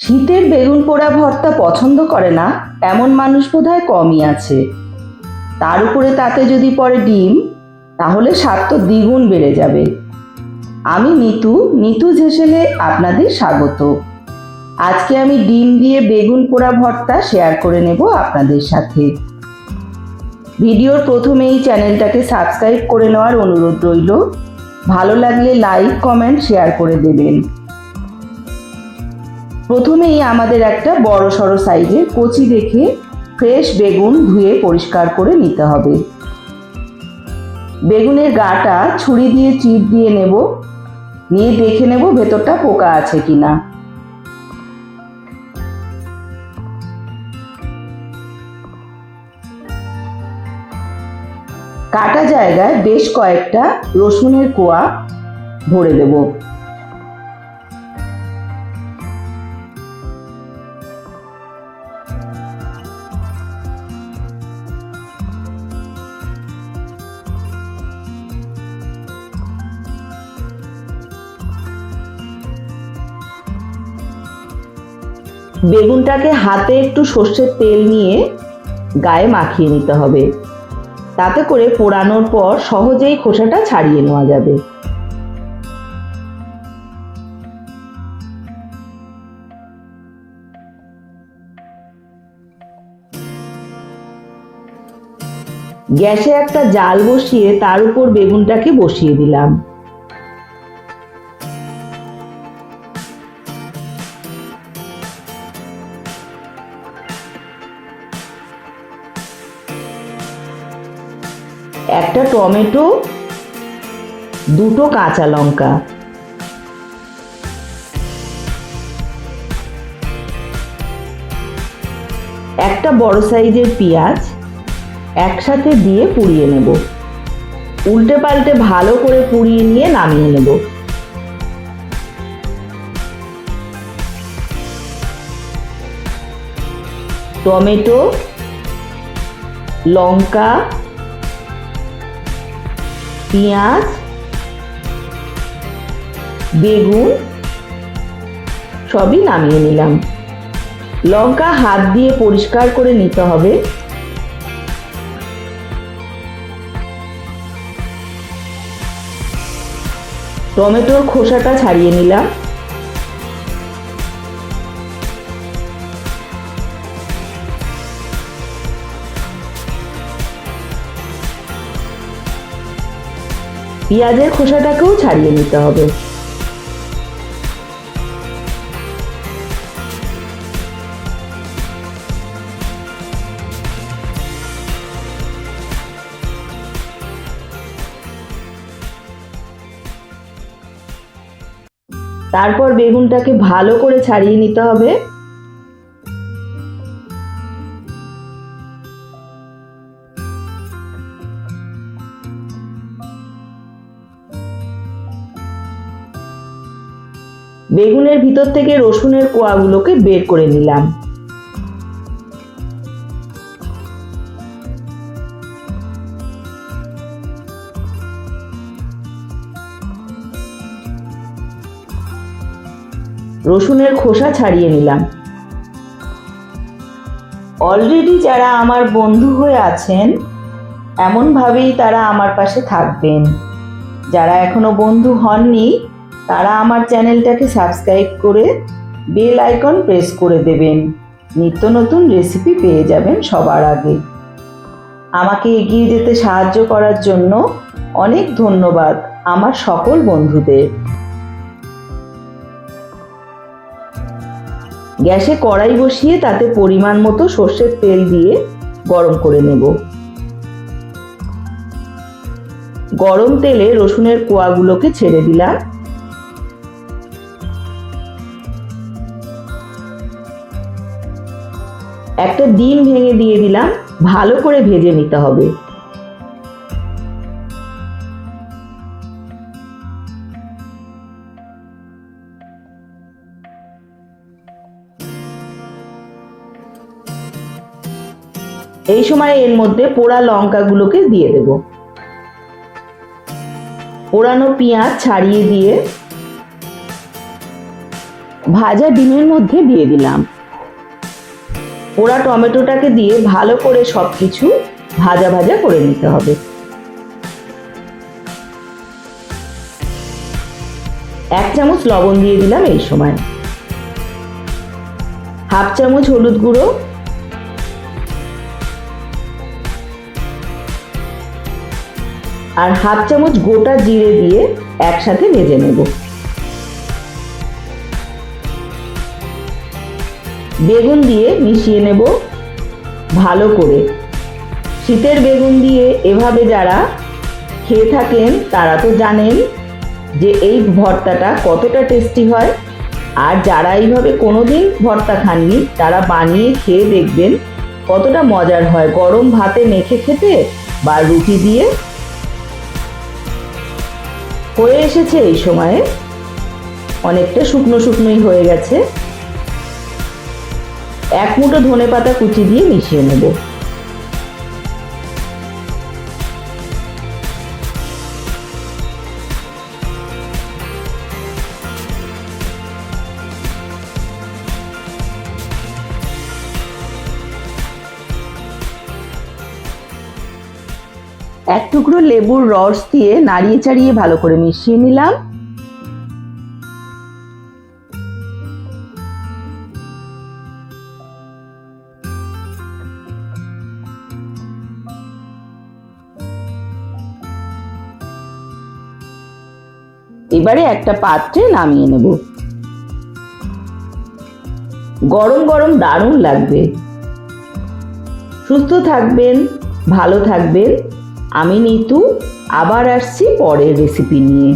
শীতের বেগুন পোড়া ভর্তা পছন্দ করে না এমন মানুষ বোধহয় কমই আছে। তার উপরে তাতে যদি পড়ে ডিম, তাহলে স্বাদ তো দ্বিগুণ বেড়ে যাবে। আমি নিতু হেসেলে আপনাদের স্বাগত। আজকে আমি ডিম দিয়ে বেগুন পোড়া ভর্তা শেয়ার করে নেব আপনাদের সাথে। ভিডিওর প্রথমেই চ্যানেলটাকে সাবস্ক্রাইব করে নেওয়ার অনুরোধ রইল। ভালো লাগলে লাইক, কমেন্ট, শেয়ার করে দেবেন। প্রথমেই আমাদের একটা বড় সড়ো সাইজের কচি দেখে ফ্রেশ বেগুন ধুয়ে পরিষ্কার করে নিতে হবে। বেগুনের গাটা ছুরি দিয়ে চিপ দিয়ে নেব, নিয়ে দেখে নেব ভেতরটা পোকা আছে কিনা। কাটা জায়গায় বেশ কয়েকটা রসুনের কোয়া ভরে দেব। বেগুনটাকে হাতে একটু সর্ষের তেল নিয়ে গায়ে মাখিয়ে নিতে হবে। তাতে করে পোড়ানোর পর সহজেই খোসাটা ছাড়িয়ে নেওয়া যাবে। গ্যাসে একটা জাল বসিয়ে তার উপর বেগুনটাকে বসিয়ে দিলাম। একটা টমেটো, দুটো কাঁচা লঙ্কা, একটা বড় সাইজের পেঁয়াজ একসাথে দিয়ে পুড়িয়ে নেব। উল্টে পাল্টে ভালো করে পুড়িয়ে নিয়ে নামিয়ে নেব। টমেটো, লঙ্কা, পেঁয়াজ, বেগুন সবই নামিয়ে নিলাম। লঙ্কা হাত দিয়ে পরিষ্কার করে নিতে হবে। টমেটোর খোসাটা ছাড়িয়ে নিলাম। পেঁয়াজের খোসাটাকেও ছাড়িয়ে নিতে হবে। তারপর বেগুনটাকে ভালো করে ছাড়িয়ে নিতে হবে। বেগুনের ভিতর থেকে রসুনের কোয়াগুলোকে বের করে নিলাম। রসুনের খোসা ছাড়িয়ে নিলাম। অলরেডি যারা আমার বন্ধু হয়ে আছেন, এমনভাবেই তারা আমার পাশে থাকবেন। যারা এখনো বন্ধু হননি, তারা আমার চ্যানেলটাকে সাবস্ক্রাইব করে বেল আইকন প্রেস করে দেবেন। নিত্য নতুন রেসিপি পেয়ে যাবেন সবার আগে। আমাকে এগিয়ে যেতে সাহায্য করার জন্য অনেক ধন্যবাদ আমার সকল বন্ধুদের। গ্যাসে কড়াই বসিয়ে তাতে পরিমাণ মতো সর্ষের তেল দিয়ে গরম করে নেব। গরম তেলে রসুনের কোয়াগুলোকে ছেড়ে দিলাম। একটা ডিম ভেঙে দিয়ে দিলাম। ভালো করে ভেজে নিতে হবে। এই সময় এর মধ্যে পোড়া লঙ্কাগুলোকে দিয়ে দেব। পোড়ানো পেঁয়াজ ছাড়িয়ে দিয়ে ভাজা ডিমের মধ্যে দিয়ে দিলাম। পোড়া টমেটোটাকে দিয়ে ভালো করে সবকিছু ভাজা ভাজা করে নিতে হবে। 1 চামচ লবণ দিয়ে দিলাম এই সময়, হাফ চামচ হলুদ গুঁড়ো, আর হাফ চামচ গোটা জিরে দিয়ে একসাথে ভেজে নেব। বেগুন দিয়ে মিশিয়ে নেব ভালো করে। শীতের বেগুন দিয়ে এভাবে যারা খেয়ে থাকেন তারা তো জানেন যে এই ভর্তাটা কতটা টেস্টি হয়। আর যারা এইভাবে কোনোদিন ভর্তা খাননি তারা বানিয়ে খেয়ে দেখবেন কতটা মজার হয় গরম ভাতে মেখে খেতে বা রুটি দিয়ে। হয়ে এসেছে এই সময়ে, অনেকটা শুকনো শুকনোই হয়ে গেছে। 1 মুঠো ধনেপাতা কুচি দিয়ে মিশিয়ে নেব। এক টুকরো লেবুর রস দিয়ে নাড়িয়ে চাড়িয়ে ভালো করে মিশিয়ে নিলাম। এবারে একটা পাত্রে নামিয়ে নেব। গরম গরম দারুণ লাগবে। সুস্থ থাকবেন, ভালো থাকবেন। আমি নিতু আবার আসছি পরের রেসিপি নিয়ে।